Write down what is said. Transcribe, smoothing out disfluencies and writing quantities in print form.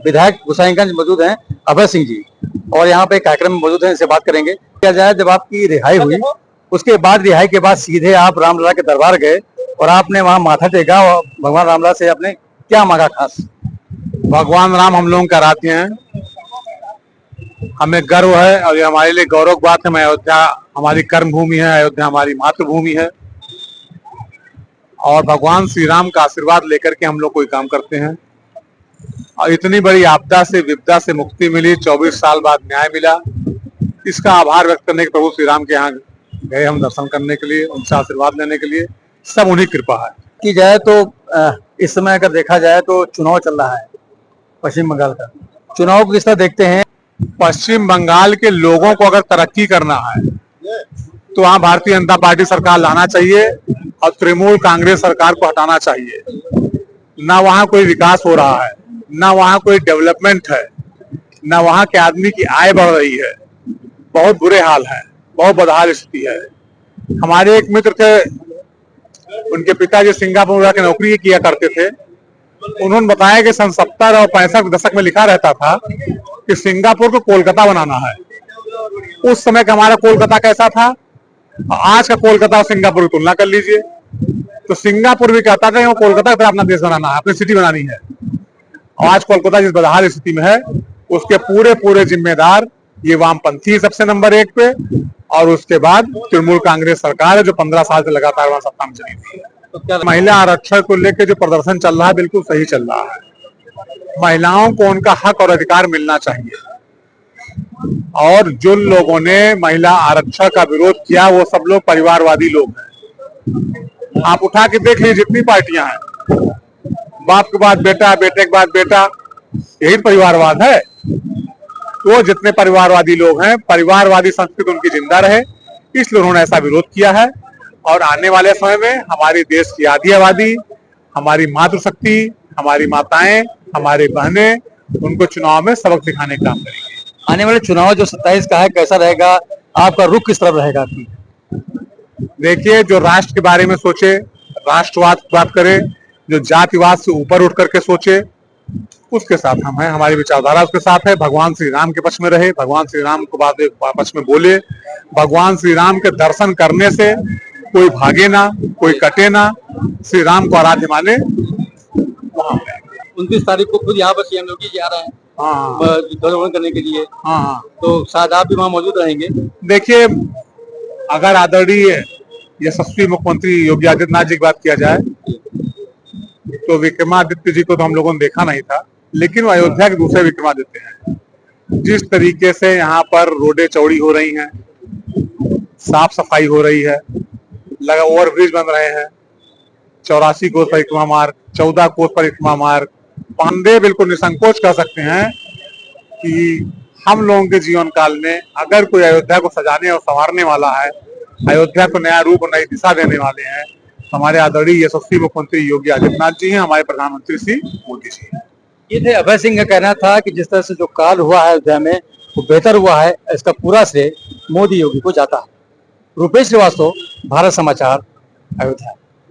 विधायक गोसाईगंज मौजूद हैं अभय सिंह जी, और यहाँ पे कार्यक्रम में मौजूद हैं, इनसे बात करेंगे। क्या जाए, जब आपकी रिहाई हुई उसके बाद, रिहाई के बाद सीधे आप रामलला के दरबार गए और आपने वहाँ माथा टेका और भगवान रामलला से आपने क्या मांगा खास? भगवान राम हम लोगों के आराध्य हैं, हमें गर्व है और ये हमारे लिए गौरव की बात है। मैं अयोध्या हमारी कर्म भूमि है, अयोध्या हमारी मातृभूमि है और भगवान श्री राम का आशीर्वाद लेकर के हम लोग कोई काम करते हैं। और इतनी बड़ी आपदा से, विपदा से मुक्ति मिली, 24 साल बाद न्याय मिला, इसका आभार व्यक्त करने के प्रभु श्री राम के यहाँ गए हम दर्शन करने के लिए, उनसे आशीर्वाद लेने के लिए। सब उन्हीं कृपा है। की जाए तो इस समय अगर देखा जाए तो चुनाव चल रहा है पश्चिम बंगाल का, चुनाव को किस तरह देखते हैं? पश्चिम बंगाल के लोगों को अगर तरक्की करना है तो वहाँ भारतीय जनता पार्टी सरकार लाना चाहिए और तृणमूल कांग्रेस सरकार को हटाना चाहिए। ना वहाँ कोई विकास हो रहा है, ना वहाँ कोई डेवलपमेंट है, ना वहाँ के आदमी की आय बढ़ रही है। बहुत बुरे हाल है, बहुत बदहाल स्थिति है। हमारे एक मित्र थे, उनके पिताजी सिंगापुर की नौकरी किया करते थे। उन्होंने बताया कि सन 70 और 65 दशक में लिखा रहता था कि सिंगापुर को कोलकाता बनाना है। उस समय का हमारा कोलकाता कैसा था, आज का कोलकाता और सिंगापुर की तुलना कर लीजिए। तो सिंगापुर भी कहता था वो कोलकाता की तरह अपना देश बनाना है, अपनी सिटी बनानी है। और आज कोलकाता जिस बदहाल स्थिति में है, उसके पूरे जिम्मेदार ये वामपंथी सबसे नंबर 1 पे, और उसके बाद तृणमूल कांग्रेस सरकार है जो 15 साल से लगातार वहां सत्ता में चली थी। तो क्या महिला आरक्षण को लेकर जो प्रदर्शन चल रहा है, बिल्कुल सही चल रहा है। महिलाओं को उनका हक और अधिकार मिलना चाहिए, और जो लोगों ने महिला आरक्षण का विरोध किया वो सब लोग परिवारवादी लोग हैं। आप उठा के देख लीजिए, जितनी पार्टियां हैं, बाप के बाद बेटा, बेटे के बाद बेटा, यही परिवारवाद है। वो जितने परिवारवादी लोग हैं, परिवारवादी संस्कृति उनकी जिंदा रहे, इसलिए उन्होंने ऐसा विरोध किया है। और आने वाले समय में हमारे देश की आधी आबादी, हमारी मातृशक्ति, हमारी माताएं, हमारी बहनें उनको चुनाव में सबक सिखाने का काम करेंगे। आने वाले चुनाव जो 27 का है, कैसा रहेगा? आपका रुख किस तरफ रहेगा? देखिए, जो राष्ट्र के बारे में सोचे, राष्ट्रवाद की बात करे, जो जातिवाद से ऊपर उठ करके सोचे, उसके साथ हम हैं। हमारी विचारधारा उसके साथ है। भगवान श्री राम के पक्ष में रहे, भगवान श्री राम को बाद पक्ष में बोले। भगवान श्री राम के दर्शन करने से कोई भागे ना, कोई कटे ना, श्री राम को आराध्य माने। 29 तारीख को खुद यहाँ पर सीएम योगी जी आ रहे हैं ध्वजारोहण करने के लिए। हाँ, तो शायद आप भी वहाँ मौजूद रहेंगे। देखिए, अगर आदरणीय यशस्वी मुख्यमंत्री योगी आदित्यनाथ जी की बात किया जाए तो विक्रमादित्य जी को तो हम लोगों ने देखा नहीं था, लेकिन वो अयोध्या के दूसरे विक्रमादित्य हैं। जिस तरीके से यहाँ पर रोडें चौड़ी हो रही हैं, साफ सफाई हो रही है, लगा ओवरब्रिज बन रहे हैं, 84 कोस परिक्रमा मार्ग, 14 कोस परिक्रमा मार्ग, पांडे बिल्कुल निसंकोच कह सकते हैं कि हम लोगों के जीवन काल में अगर कोई अयोध्या को सजाने और संवारने वाला है, अयोध्या को नया रूप और नई दिशा देने वाले हैं, हमारे आदरणीय यशस्वी मुख्यमंत्री योगी आदित्यनाथ जी हैं, हमारे प्रधानमंत्री श्री मोदी जी हैं। ये थे अभय सिंह का कहना था कि जिस तरह से जो काल हुआ है अयोध्या में वो बेहतर हुआ है, इसका पूरा श्रेय मोदी योगी को जाता है। रुपेश श्रीवास्तव, भारत समाचार, अयोध्या।